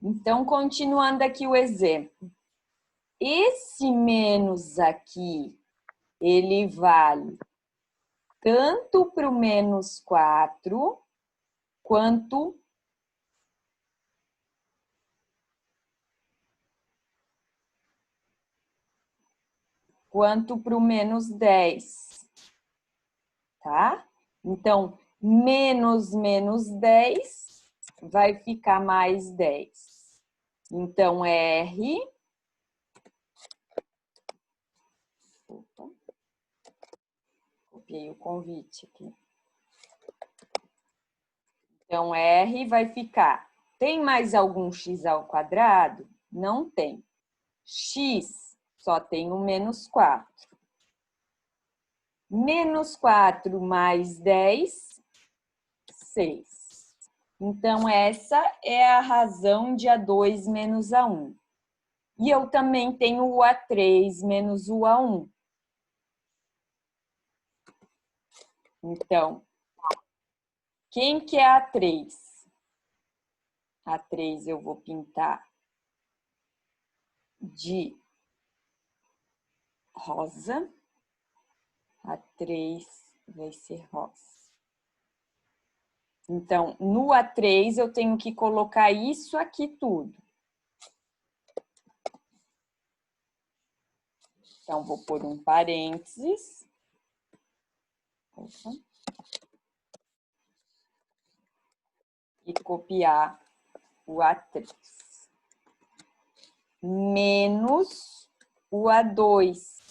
Então, continuando aqui o exemplo. Esse menos aqui, ele vale tanto para o menos 4, quanto para o menos 10, tá? Então, menos 10 vai ficar mais 10. Então, R... Opa. Copiei o convite aqui. Então, R vai ficar... Tem mais algum x ao quadrado? Não tem. X só tem o menos 4. Menos 4 mais 10, 6. Então, essa é a razão de A2 menos A1. E eu também tenho o A3 menos o A1. Então, quem que é A3? A3 eu vou pintar de rosa. A3 vai ser rosa. Então, no A3 eu tenho que colocar isso aqui tudo. Então, vou pôr um parênteses. Opa. E copiar o A3. Menos o A2.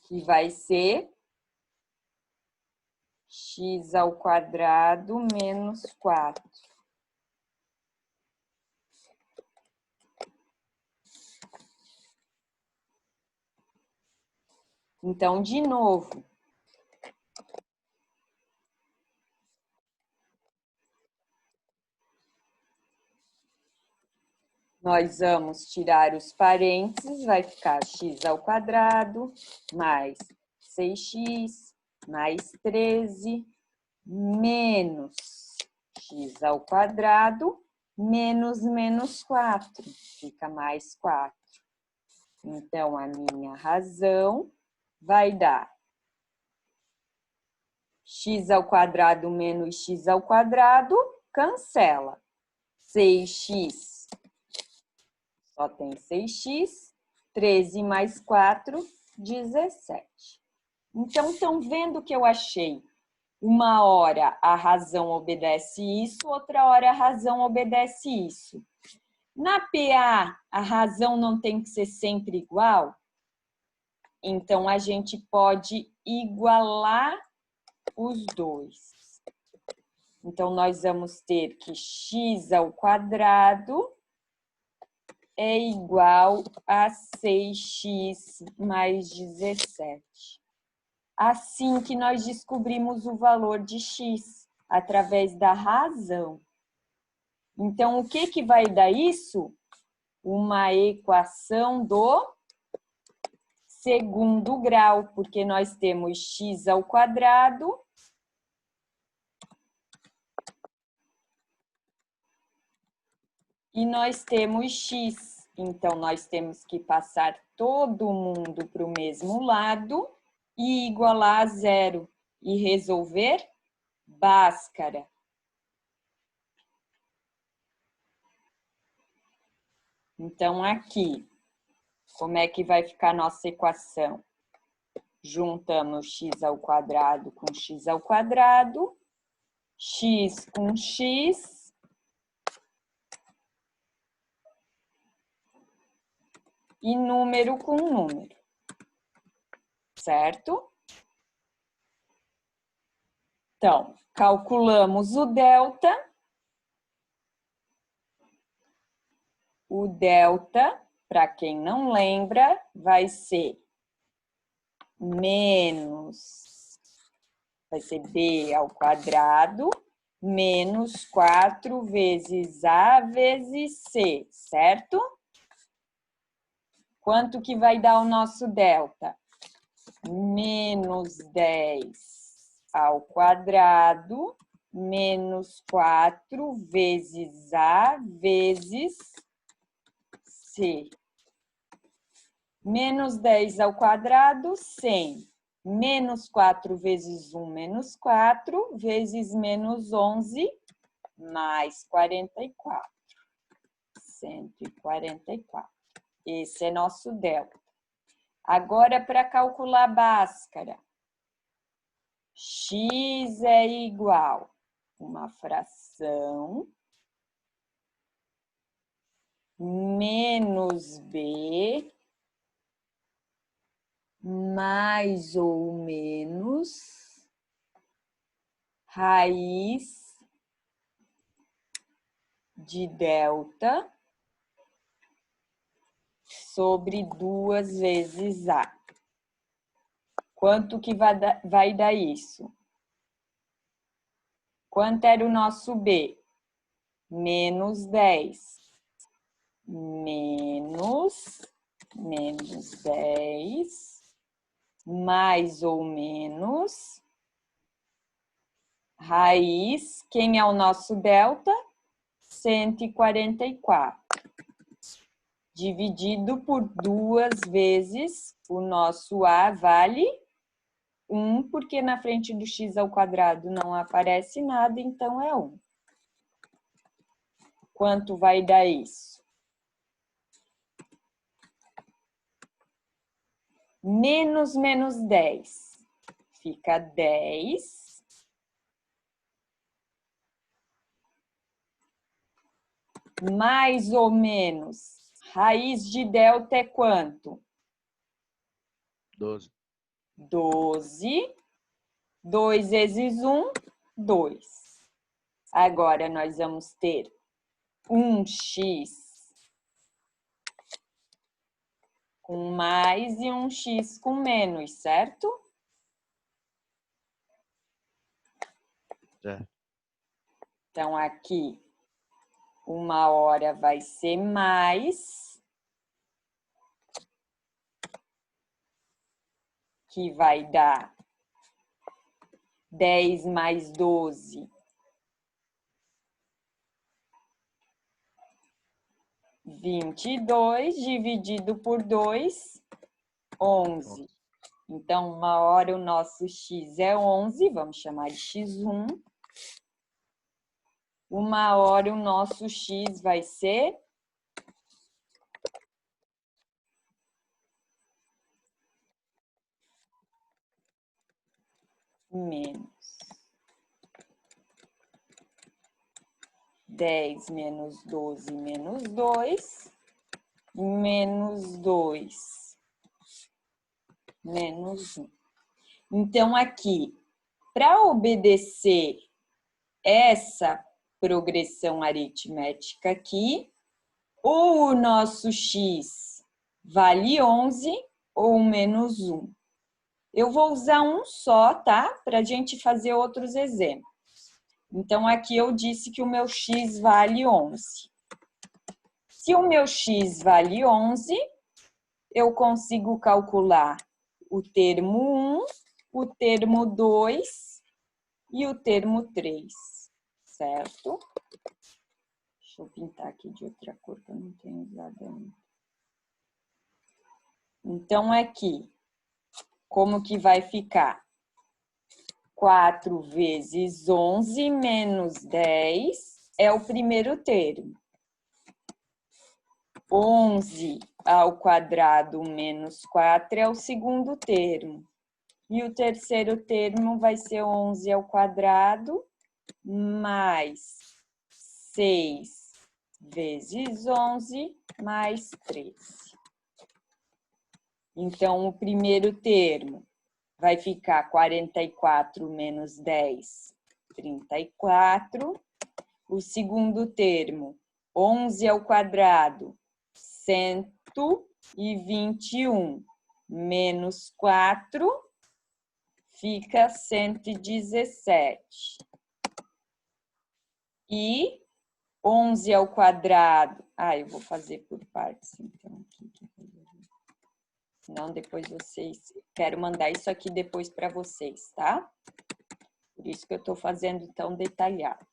Que vai ser x ao quadrado menos 4. Então, de novo, nós vamos tirar os parênteses, vai ficar x ao quadrado mais 6x mais 13 menos x ao quadrado menos 4, fica mais 4. Então, a minha razão vai dar x ao quadrado menos x ao quadrado, cancela. 6x, só tem 6x, 13 mais 4, 17. Então, estão vendo que eu achei? Uma hora a razão obedece isso, outra hora a razão obedece isso. Na PA, a razão não tem que ser sempre igual? Então, a gente pode igualar os dois. Então, nós vamos ter que x ao quadrado é igual a 6x mais 17. Assim que nós descobrimos o valor de x, através da razão. Então, o que que vai dar isso? Uma equação do segundo grau, porque nós temos x ao quadrado e nós temos x. Então, nós temos que passar todo mundo para o mesmo lado e igualar a zero. E resolver Bhaskara. Então, aqui, como é que vai ficar a nossa equação? Juntamos x ao quadrado com x ao quadrado, x com x, e número com número, certo? Então, calculamos o delta. O delta, para quem não lembra, vai ser vai ser b ao quadrado, menos 4 vezes a vezes c, certo? Quanto que vai dar o nosso delta? Menos 10 ao quadrado menos 4 vezes A vezes C. Menos 10 ao quadrado, 100. Menos 4 vezes 1, menos 4, vezes menos 11, mais 44. 144. Esse é nosso delta. Agora, para calcular a Bhaskara. X é igual a uma fração menos B mais ou menos raiz de delta sobre 2 vezes A. Quanto que vai dar isso? Quanto era o nosso B? Menos 10. Menos 10, mais ou menos, raiz, quem é o nosso delta? 144. Dividido por 2 vezes, o nosso A vale 1, porque na frente do x ao quadrado não aparece nada, então é 1. Quanto vai dar isso? Menos 10. Fica 10. Mais ou menos. Raiz de delta é quanto? 12. 12. 2 vezes 1, 2. Agora, nós vamos ter 1x com mais e 1x com menos, certo? Certo. Então, aqui, 1h vai ser mais, que vai dar 10 mais 12, 22, dividido por 2, 11. Então, 1h o nosso x é 11, vamos chamar de x1. 1h o nosso x vai ser menos 10 menos 12 menos 2, menos 2, menos 1. Então, aqui, para obedecer essa progressão aritmética aqui, ou o nosso x vale 11 ou menos 1. Eu vou usar um só, tá? Para a gente fazer outros exemplos. Então, aqui eu disse que o meu x vale 11. Se o meu x vale 11, eu consigo calcular o termo 1, o termo 2 e o termo 3, certo? Deixa eu pintar aqui de outra cor que eu não tenho usado ainda. Então, aqui, como que vai ficar? 4 vezes 11 menos 10 é o primeiro termo. 11 ao quadrado menos 4 é o segundo termo. E o terceiro termo vai ser 11 ao quadrado mais 6 vezes 11 mais 13. Então, o primeiro termo vai ficar 44 menos 10, 34. O segundo termo, 11 ao quadrado, 121 menos 4, fica 117. E 11 ao quadrado... eu vou fazer por partes, então. Senão depois vocês... Quero mandar isso aqui depois para vocês, tá? Por isso que eu estou fazendo tão detalhado.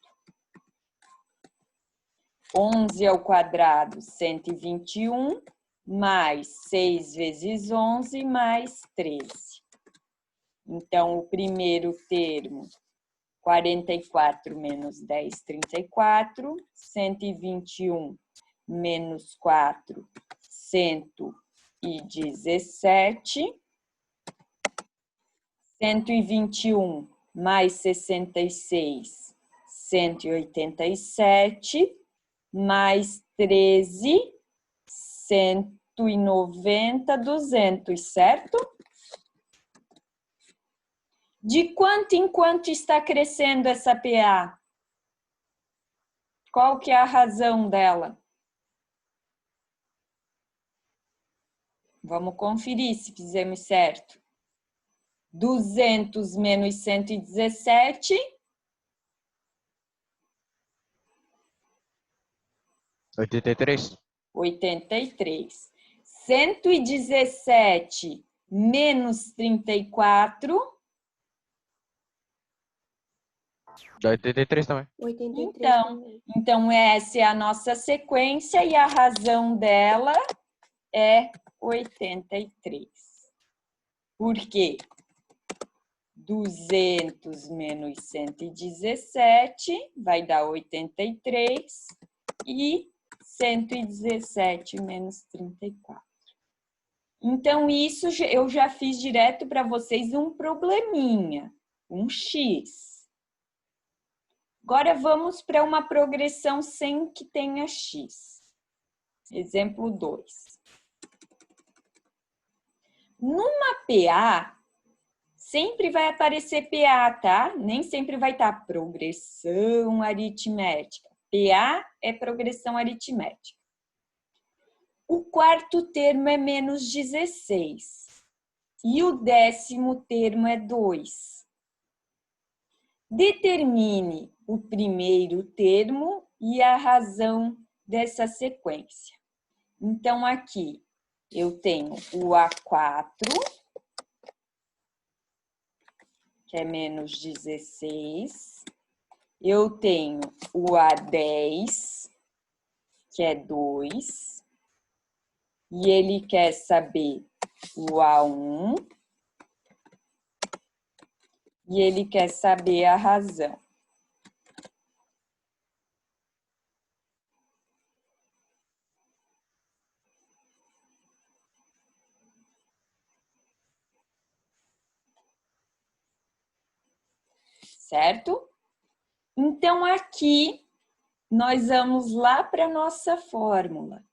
11 ao quadrado, 121, mais 6 vezes 11, mais 13. Então, o primeiro termo, 44 menos 10, 34. 121 menos 4, 117. 121 mais 66, 187. Mais 13, 190, 200, certo? De quanto em quanto está crescendo essa PA? Qual que é a razão dela? Vamos conferir se fizemos certo. 200 menos 117. 83. 83. 117 menos 34. Dá 83 também. 83 também. Então, essa é a nossa sequência e a razão dela é 83. Por quê? 200 menos 117 vai dar 83 e 117 menos 34. Então, isso eu já fiz direto para vocês um probleminha, um X. Agora, vamos para uma progressão sem que tenha X. Exemplo 2. Numa PA, sempre vai aparecer PA, tá? Nem sempre vai estar progressão aritmética. PA é progressão aritmética. O quarto termo é menos 16. E o 10º termo é 2. Determine o primeiro termo e a razão dessa sequência. Então, aqui eu tenho o A4, que é menos 16. Eu tenho o A10, que é 2. E ele quer saber o A1. E ele quer saber a razão. Certo? Então, aqui, nós vamos lá para a nossa fórmula.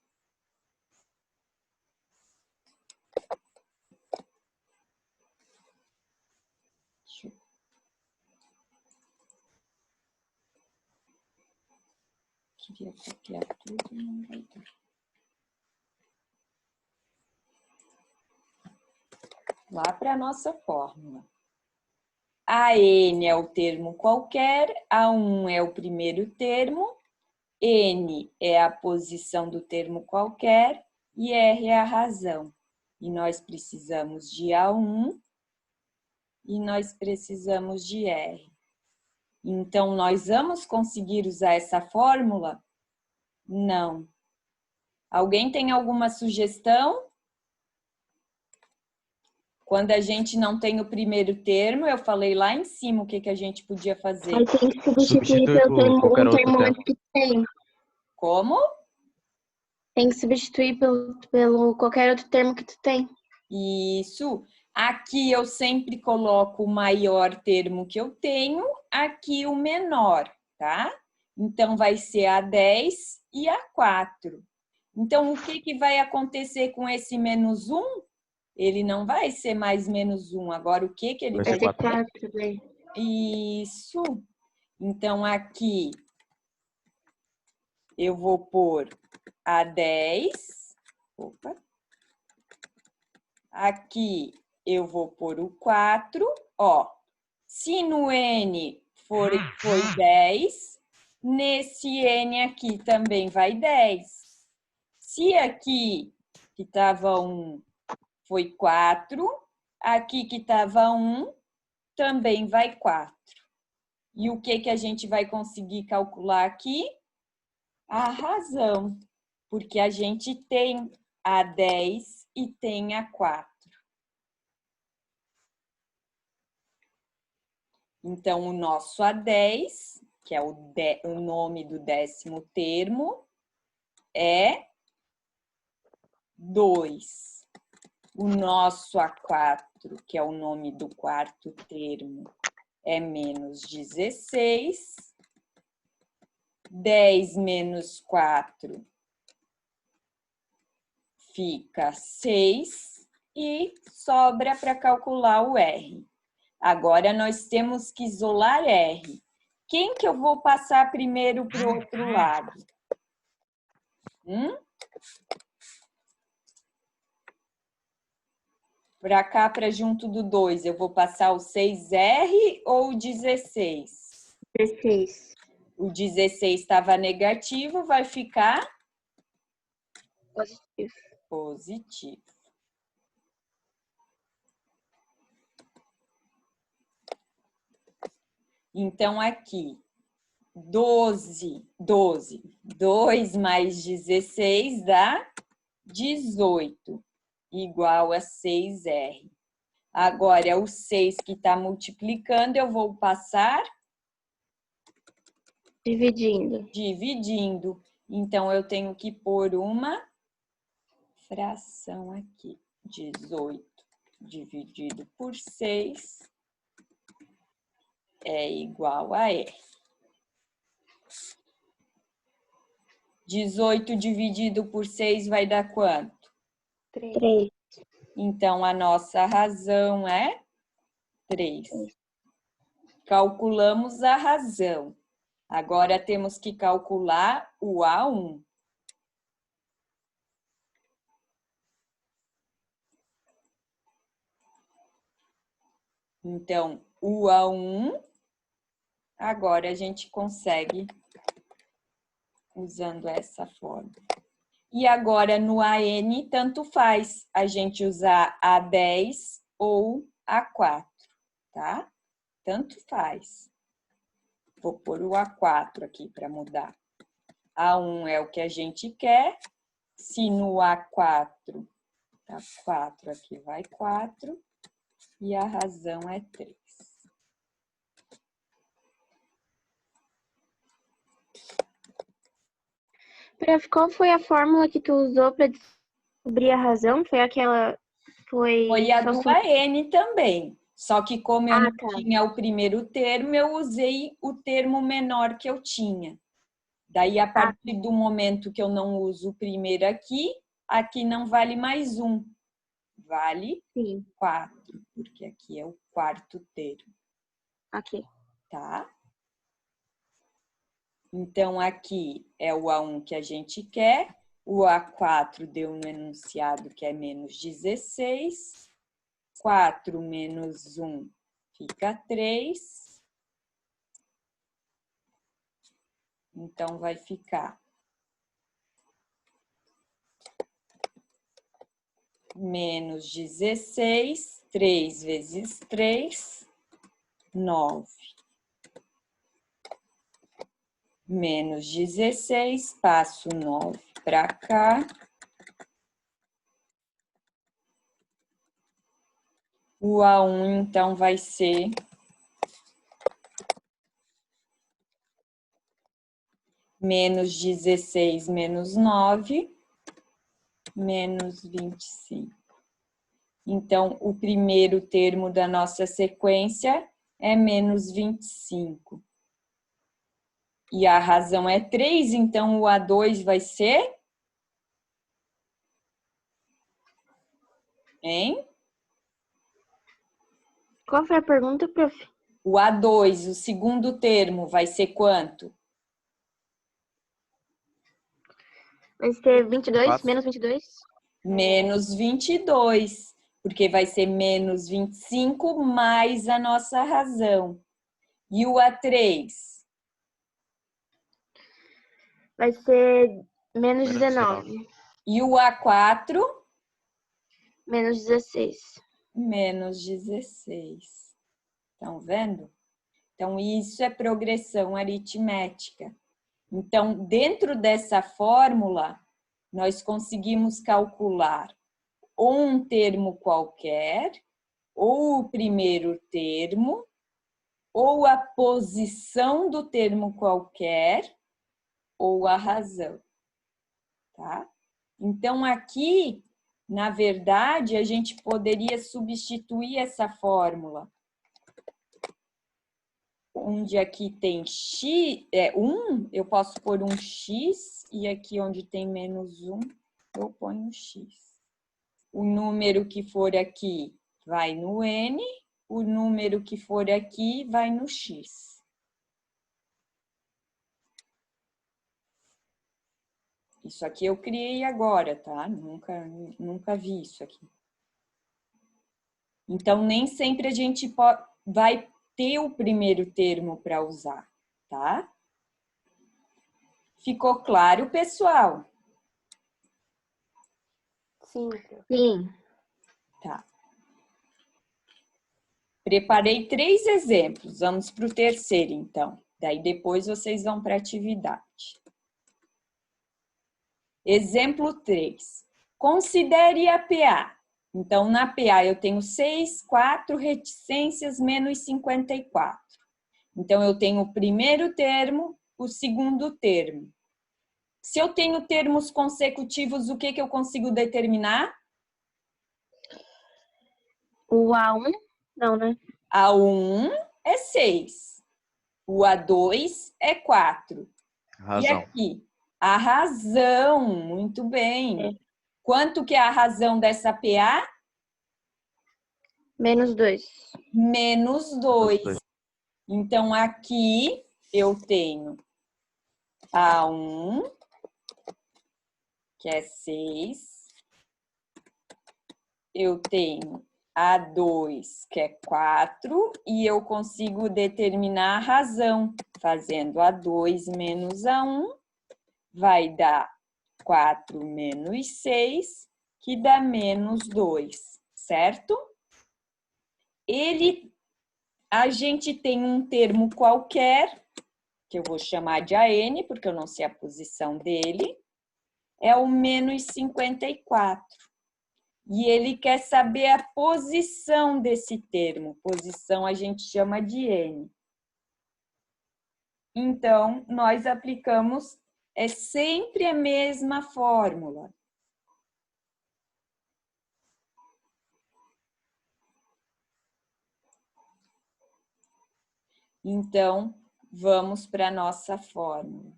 Queria copiar tudo, não vai dar. Lá para a nossa fórmula. AN é o termo qualquer, A1 é o primeiro termo, N é a posição do termo qualquer e R é a razão. E nós precisamos de A1 e nós precisamos de R. Então, nós vamos conseguir usar essa fórmula? Não. Alguém tem alguma sugestão? Quando a gente não tem o primeiro termo, eu falei lá em cima o que a gente podia fazer. Aí tem que substituir Substitui pelo por termo, qualquer um outro termo termo. antes que tem. Como? Tem que substituir pelo qualquer outro termo que tu tem. Isso. Aqui eu sempre coloco o maior termo que eu tenho, aqui o menor, tá? Então, vai ser A10 e A4. Então, o que vai acontecer com esse menos 1? Ele não vai ser mais menos 1. Agora, o que ele Vai vai ser Vai ser 4. 4, daí. Isso. Então, aqui eu vou pôr A10. Opa. Aqui eu vou pôr o 4. Ó, se no N foi 10, nesse N aqui também vai 10. Se aqui que estava 1 foi 4, aqui que estava 1 também vai 4. E o que a gente vai conseguir calcular aqui? A razão, porque a gente tem a 10 e tem a 4. Então, o nosso A10, que é o nome do 10º termo, é 2. O nosso A4, que é o nome do 4º termo, é menos 16. 10 menos 4 fica 6 e sobra para calcular o R. Agora, nós temos que isolar R. Quem que eu vou passar primeiro para o outro lado? Para cá, para junto do 2, eu vou passar o 6R ou o 16? 16. O 16 estava negativo, vai ficar Positivo. positivo. Então, aqui, 2 mais 16 dá 18, igual a 6R. Agora, o 6 que está multiplicando, eu vou passar Dividindo. Então, eu tenho que pôr uma fração aqui. 18 dividido por 6 é igual a R. 18 dividido por 6 vai dar quanto? 3. Então, a nossa razão é 3. Calculamos a razão. Agora, temos que calcular o A1. Então, o A1, agora a gente consegue usando essa forma. E agora, no AN, tanto faz a gente usar A10 ou A4, tá? Tanto faz. Vou pôr o A4 aqui para mudar. A1 é o que a gente quer. Se no A4 tá 4, aqui vai 4. E a razão é 3. Prof, qual foi a fórmula que tu usou para descobrir a razão? Foi aquela... Foi a do AN também. Só que como eu não tá. tinha o primeiro termo, eu usei o termo menor que eu tinha. Daí, a partir do momento que eu não uso o primeiro aqui não vale mais 1. Vale 4, porque aqui é o 4º termo. Ok. Tá? Então, aqui é o A1 que a gente quer. O A4 deu no enunciado que é menos 16. 4 menos 1 fica 3. Então, vai ficar menos 16. 3 vezes 3, 9. Menos 16, passo 9 para cá. O A1, então, vai ser menos 16 menos 9, menos 25. Então, o primeiro termo da nossa sequência é menos 25. E a razão é 3, então o A2 vai ser? Hein? Qual foi a pergunta, prof? O A2, o segundo termo, vai ser quanto? Vai ser 22, 4. menos 22? Menos 22, porque vai ser menos 25 mais a nossa razão. E o A3? Vai ser menos Menos 19. E o A4? Menos 16. Menos 16. Estão vendo? Então, isso é progressão aritmética. Então, dentro dessa fórmula, nós conseguimos calcular ou um termo qualquer, ou o primeiro termo, ou a posição do termo qualquer, ou a razão, tá? Então, aqui, na verdade, a gente poderia substituir essa fórmula, onde aqui tem x, 1, eu posso pôr um x, e aqui onde tem menos 1, eu ponho um x. O número que for aqui vai no n, o número que for aqui vai no x. Isso aqui eu criei agora, tá? Nunca vi isso aqui. Então, nem sempre a gente vai ter o primeiro termo para usar, tá? Ficou claro, pessoal? Sim. Sim. Tá. Preparei 3 exemplos. Vamos para o terceiro, então. Daí depois vocês vão para a atividade. Exemplo 3. Considere a PA. Então, na PA eu tenho 6, 4 reticências menos 54. Então, eu tenho o primeiro termo, o segundo termo. Se eu tenho termos consecutivos, o que eu consigo determinar? O A1? Não, né? A1 é 6. O A2 é 4. E Razão. aqui? A razão, muito bem. É. Quanto que é a razão dessa PA? Menos 2. Menos 2. Então, aqui eu tenho A1, que é 6. Eu tenho A2, que é 4. E eu consigo determinar a razão. Fazendo A2 menos A1, vai dar 4 menos 6, que dá menos 2, certo? A gente tem um termo qualquer, que eu vou chamar de AN, porque eu não sei a posição dele, é o menos 54. E ele quer saber a posição desse termo. Posição a gente chama de N. Então, nós aplicamos, é sempre a mesma fórmula. Então, vamos para a nossa fórmula.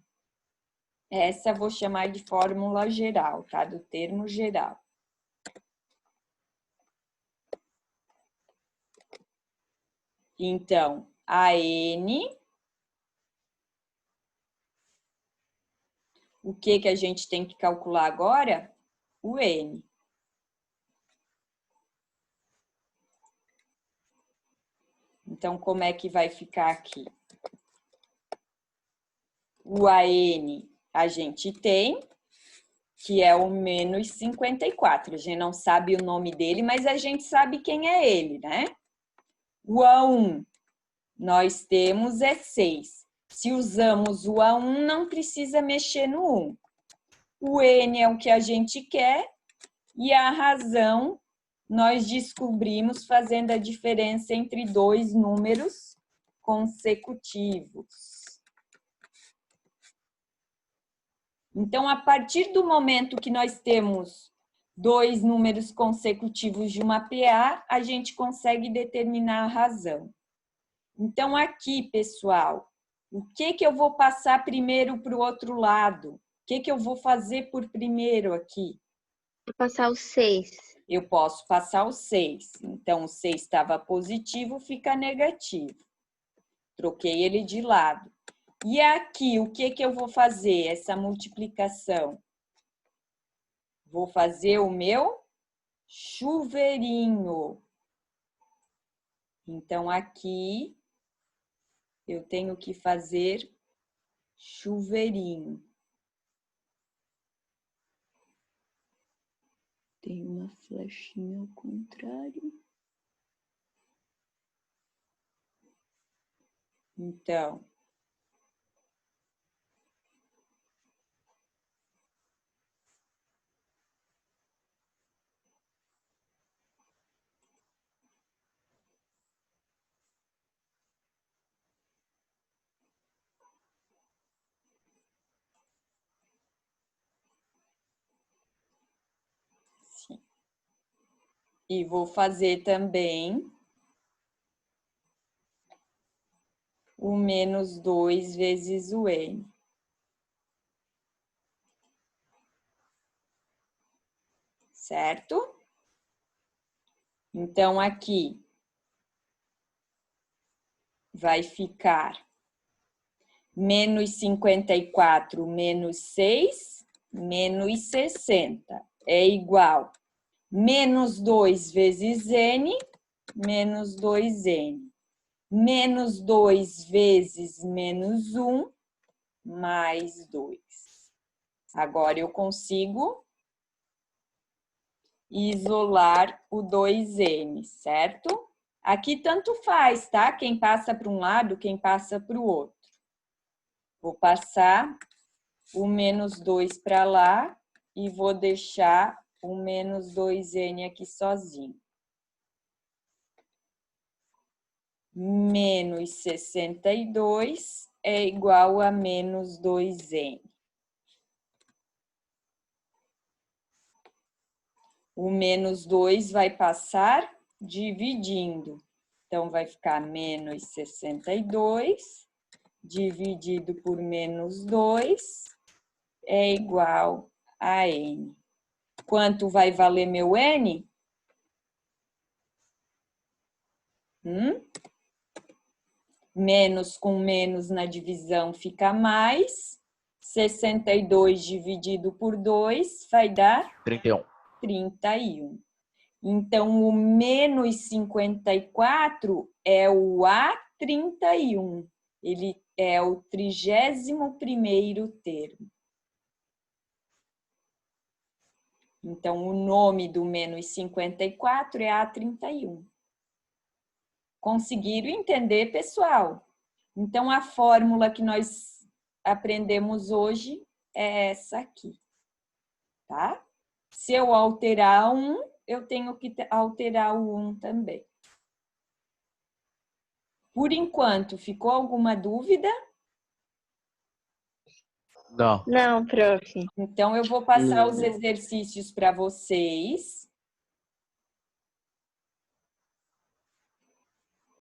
Essa eu vou chamar de fórmula geral, tá? Do termo geral. Então, a N, o que a gente tem que calcular agora? O N. Então, como é que vai ficar aqui? O AN a gente tem, que é o menos 54. A gente não sabe o nome dele, mas a gente sabe quem é ele, né? O A1, nós temos é 6. Se usamos o A1, não precisa mexer no 1. O N é o que a gente quer e a razão nós descobrimos fazendo a diferença entre dois números consecutivos. Então, a partir do momento que nós temos dois números consecutivos de uma PA, a gente consegue determinar a razão. Então, aqui, pessoal, o que eu vou passar primeiro para o outro lado? O que eu vou fazer por primeiro aqui? Vou passar o 6. Eu posso passar o 6. Então, o 6 estava positivo, fica negativo. Troquei ele de lado. E aqui, o que eu vou fazer? Essa multiplicação. Vou fazer o meu chuveirinho. Então, aqui, eu tenho que fazer chuveirinho. Tem uma flechinha ao contrário. Então, sim. E vou fazer também o menos 2 vezes o N. Certo? Então, aqui vai ficar menos 54 menos 6, menos 60. É igual menos 2 vezes N, menos 2N. Menos 2 vezes menos 1, mais 2. Agora, eu consigo isolar o 2N, certo? Aqui tanto faz, tá? Quem passa para um lado, quem passa para o outro. Vou passar o menos 2 para lá e vou deixar o menos 2N aqui sozinho. Menos 62 é igual a menos 2N. O menos 2 vai passar dividindo. Então, vai ficar menos 62 dividido por menos 2 é igual a N. Quanto vai valer meu N? Menos com menos na divisão fica mais. 62 dividido por 2 vai dar 31. 31. Então, o menos 54 é o A31. Ele é o 31º termo. Então, o nome do menos 54 é A31. Conseguiram entender, pessoal? Então, a fórmula que nós aprendemos hoje é essa aqui, tá? Se eu alterar um, eu tenho que alterar o 1 também. Por enquanto, ficou alguma dúvida? Não. Não, prof. Então, eu vou passar os exercícios para vocês.